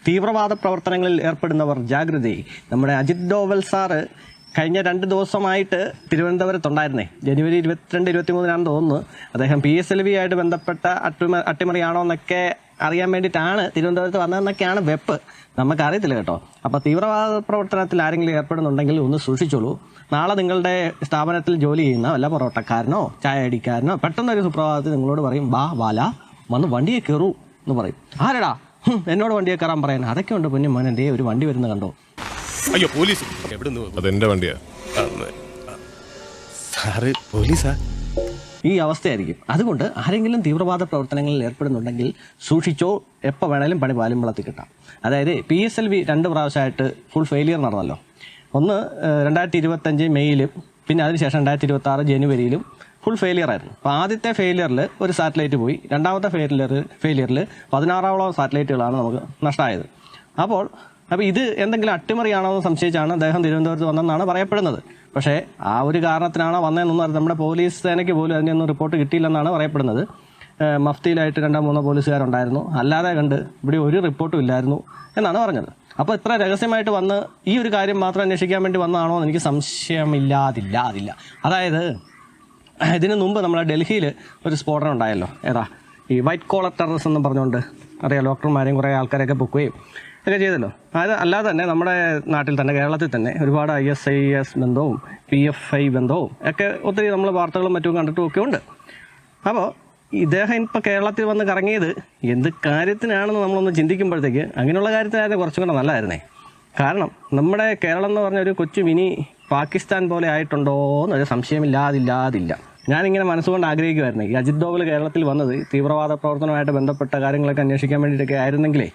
തീവ്രവാദ പ്രവർത്തനങ്ങളിൽ ഏർപ്പെടുന്നവർ ജാഗ്രതയെ. നമ്മുടെ അജിത് ഡോവൽ സാറ് കഴിഞ്ഞ 2 ദിവസമായിട്ട് തിരുവനന്തപുരത്തുണ്ടായിരുന്നേ. ജനുവരി 22, 23 തോന്നുന്നു. അദ്ദേഹം PSLV ആയിട്ട് ബന്ധപ്പെട്ട അട്ടിമറിയാണോ എന്നൊക്കെ അറിയാൻ വേണ്ടിയിട്ടാണ് തിരുവനന്തപുരത്ത് വന്നതെന്നൊക്കെയാണ് വെപ്പ്. നമുക്കറിയത്തില്ല കേട്ടോ. അപ്പോൾ തീവ്രവാദ പ്രവർത്തനത്തിൽ ആരെങ്കിലും ഏർപ്പെടുന്നുണ്ടെങ്കിൽ ഒന്ന് സൂക്ഷിച്ചോളൂ. നാളെ നിങ്ങളുടെ സ്ഥാപനത്തിൽ ജോലി ചെയ്യുന്ന വല്ല പൊറോട്ടക്കാരനോ ചായ അടിക്കാരനോ പെട്ടെന്നൊരു സുപ്രഭാതത്തിൽ നിങ്ങളോട് പറയും, വാ വാല വന്ന് വണ്ടിയെ കയറൂ എന്ന് പറയും. ആരടാ എന്നോട് വണ്ടിയെ കയറാൻ പറയാൻ? അതൊക്കെ ഉണ്ട് പൊന്നു മോനെ, എന്തേ ഒരു വണ്ടി വരുന്ന കണ്ടോ? അയ്യോ പോലീസ്! അതെന്റെ വണ്ടിയാ സാറ്, പോലീസാ? ഈ അവസ്ഥയായിരിക്കും. അതുകൊണ്ട് ആരെങ്കിലും തീവ്രവാദ പ്രവർത്തനങ്ങളിൽ ഏർപ്പെടുന്നുണ്ടെങ്കിൽ സൂക്ഷിച്ചോ. എപ്പോൾ വേണേലും പണി വാലുംവെള്ളത്തിൽ കിട്ടാം. അതായത് PSLV 2 പ്രാവശ്യമായിട്ട് ഫുൾ ഫെയിലിയർ നടന്നല്ലോ. ഒന്ന് 2025 മെയ്യിലും പിന്നെ അതിനുശേഷം 2026 ജനുവരിയിലും ഫുൾ ഫെയിലിയർ ആയിരുന്നു. അപ്പോൾ ആദ്യത്തെ ഫെയിലിയറിൽ ഒരു സാറ്റലൈറ്റ് പോയി. രണ്ടാമത്തെ ഫെയിലിയറിൽ 16ഓളം സാറ്റലൈറ്റുകളാണ് നമുക്ക് നഷ്ടമായത്. അപ്പോൾ ഇത് എന്തെങ്കിലും അട്ടിമറിയാണോ എന്ന് സംശയിച്ചാണ് അദ്ദേഹം തിരുവനന്തപുരത്ത് വന്നെന്നാണ് പറയപ്പെടുന്നത്. പക്ഷേ ആ ഒരു കാരണത്തിനാണോ വന്നതെന്നൊന്നും അറിയാം. നമ്മുടെ പോലീസ് സേനയ്ക്ക് പോലും അതിനൊന്നും റിപ്പോർട്ട് കിട്ടിയില്ലെന്നാണ് പറയപ്പെടുന്നത്. മഫ്തിയിലായിട്ട് 2-3 പോലീസുകാരുണ്ടായിരുന്നു, അല്ലാതെ ഇവിടെ ഒരു റിപ്പോർട്ടും ഇല്ലായിരുന്നു എന്നാണ് പറഞ്ഞത്. അപ്പോൾ ഇത്ര രഹസ്യമായിട്ട് വന്ന് ഈ ഒരു കാര്യം മാത്രം അന്വേഷിക്കാൻ വേണ്ടി വന്നതാണോ എന്ന് എനിക്ക് സംശയമില്ലാതില്ല. അതായത് ഇതിനു മുമ്പ് നമ്മുടെ ഡൽഹിയിൽ ഒരു സ്ഫോടനം ഉണ്ടായല്ലോ. ഈ വൈറ്റ് കോളർ ടെററിസം എന്ന് പറഞ്ഞുകൊണ്ട് അറിയാം, ഡോക്ടർമാരെയും കുറേ ആൾക്കാരെയൊക്കെ പൊക്കുകയും ഒക്കെ ചെയ്തല്ലോ. അത് അല്ലാതെ തന്നെ നമ്മുടെ നാട്ടിൽ തന്നെ, കേരളത്തിൽ തന്നെ ഒരുപാട് ISIS ബന്ധവും PFI ബന്ധവും ഒക്കെ ഒത്തിരി നമ്മൾ വാർത്തകളും മറ്റും കണ്ടിട്ടും ഒക്കെ ഉണ്ട്. അപ്പോൾ ഇദ്ദേഹം ഇപ്പോൾ കേരളത്തിൽ വന്ന് കറങ്ങിയത് എന്ത് കാര്യത്തിനാണെന്ന് നമ്മളൊന്ന് ചിന്തിക്കുമ്പോഴത്തേക്ക് അങ്ങനെയുള്ള കാര്യത്തിനായിരുന്നു കുറച്ചും കൂടെ നല്ലതായിരുന്നേ. കാരണം നമ്മുടെ കേരളം എന്ന് പറഞ്ഞ ഒരു കൊച്ചു മിനി പാകിസ്ഥാൻ പോലെ ആയിട്ടുണ്ടോ എന്നൊരു സംശയമില്ലാതില്ല. ഞാനിങ്ങനെ മനസ്സുകൊണ്ട് ആഗ്രഹിക്കുമായിരുന്നു, ഈ അജിത് ഡോവൽ കേരളത്തിൽ വന്നത് തീവ്രവാദ പ്രവർത്തനമായിട്ട് ബന്ധപ്പെട്ട കാര്യങ്ങളൊക്കെ അന്വേഷിക്കാൻ വേണ്ടിയിട്ടൊക്കെ ആയിരുന്നെങ്കിലേ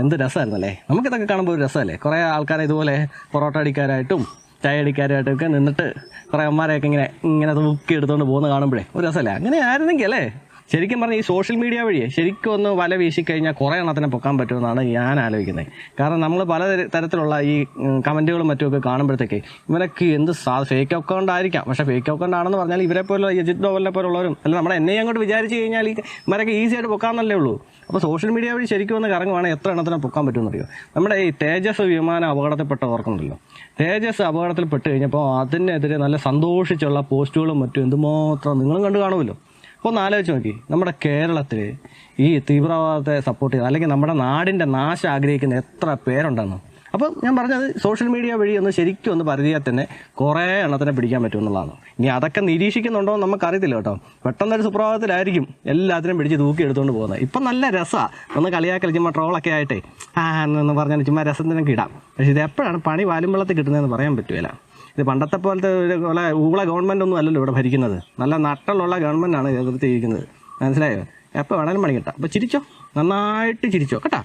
എന്ത് രസമായിരുന്നല്ലേ. നമുക്കിതൊക്കെ കാണുമ്പോൾ ഒരു രസമല്ലേ. കുറേ ആൾക്കാരെ ഇതുപോലെ പൊറോട്ട അടിക്കാരായിട്ടും ചായ അടിക്കാരായിട്ടൊക്കെ നിന്നിട്ട് കുറേ അമ്മമാരെയൊക്കെ ഇങ്ങനെ തൂക്കി എടുത്തുകൊണ്ട് പോകുന്ന കാണുമ്പോഴേ ഒരു രസമല്ലേ. അങ്ങനെ ആയിരുന്നെങ്കിൽ അല്ലേ, ശരിക്കും പറഞ്ഞാൽ ഈ സോഷ്യൽ മീഡിയ വഴിയെ ശരിക്കും ഒന്ന് വല വീശിക്കഴിഞ്ഞാൽ കുറേ എണ്ണത്തിനെ പൊക്കാൻ പറ്റുമെന്നാണ് ഞാൻ ആലോചിക്കുന്നത്. കാരണം നമ്മൾ പല തരത്തിലുള്ള ഈ കമൻറ്റുകളും മറ്റുമൊക്കെ കാണുമ്പോഴത്തേക്ക് ഇവരൊക്കെ എന്ത് ഫേക്ക് അക്കൗണ്ട് ആയിരിക്കാം. പക്ഷേ ഫേക്ക് അക്കൗണ്ട് ആണെന്ന് പറഞ്ഞാൽ ഇവരെ പോലെ അജിത് ഡോവലിനെ പോലുള്ളവരും അല്ല നമ്മളെ എന്നെ അങ്ങോട്ട് വിചാരിച്ച് കഴിഞ്ഞാൽ ഇവരൊക്കെ ഈസി ആയിട്ട് പൊക്കാമെന്നല്ലേ ഉള്ളൂ. അപ്പോൾ സോഷ്യൽ മീഡിയ വഴി ശരിക്കും ഒന്ന് കറങ്ങുവാണെങ്കിൽ എത്ര എണ്ണത്തിനെ പൊക്കാൻ പറ്റുമെന്നറിയോ. നമ്മുടെ ഈ തേജസ് വിമാനം അപകടത്തിൽപ്പെട്ട ഓർക്കുന്നുണ്ടല്ലോ. തേജസ് അപകടത്തിൽപ്പെട്ട് കഴിഞ്ഞപ്പോൾ അതിനെതിരെ നല്ല സന്തോഷിച്ചുള്ള പോസ്റ്റുകളും മറ്റും എന്തുമാത്രം നിങ്ങളും കണ്ടു കാണുമല്ലോ. അപ്പോൾ ഒന്ന് ആലോചിച്ച് നോക്കി, നമ്മുടെ കേരളത്തിൽ ഈ തീവ്രവാദത്തെ സപ്പോർട്ട് ചെയ്യുന്ന അല്ലെങ്കിൽ നമ്മുടെ നാടിൻ്റെ നാശം ആഗ്രഹിക്കുന്ന എത്ര പേരുണ്ടെന്ന്. അപ്പോൾ ഞാൻ പറഞ്ഞത് സോഷ്യൽ മീഡിയ വഴി ഒന്ന് ശരിക്കും ഒന്ന് പരിധിയാൽ തന്നെ കുറേ എണ്ണത്തിനെ പിടിക്കാൻ പറ്റുമെന്നുള്ളതാണ്. ഇനി അതൊക്കെ നിരീക്ഷിക്കുന്നുണ്ടോ എന്ന് നമുക്കറിയത്തില്ല കേട്ടോ. പെട്ടെന്നൊരു സുപ്രഭാതത്തിലായിരിക്കും എല്ലാത്തിനും പിടിച്ച് തൂക്കി എടുത്തുകൊണ്ട് പോകുന്നത്. ഇപ്പം നല്ല രസമാണ്, ഒന്ന് കളിയാക്കൽ ചുമ്മാ ട്രോളൊക്കെ ആയിട്ടേ എന്ന് പറഞ്ഞാൽ ചുമ്മാ രസത്തിനൊക്കെ ഇടാം. പക്ഷേ ഇത് എപ്പോഴാണ് പണി വാലുംവെള്ളത്തിൽ കിട്ടുന്നതെന്ന് പറയാൻ പറ്റുകയില്ല. ഇത് പണ്ടത്തെ പോലത്തെ ഊള ഗവൺമെൻറ് ഒന്നും അല്ലല്ലോ ഇവിടെ ഭരിക്കുന്നത്. നല്ല നട്ടലുള്ള ഗവൺമെൻറ്റാണ് എതിർത്തിരിക്കുന്നത്, മനസ്സിലായോ. എപ്പോൾ വേണേലും പണി കിട്ടാം. അപ്പോൾ ചിരിച്ചോ, നന്നായിട്ട് ചിരിച്ചോ കേട്ടോ.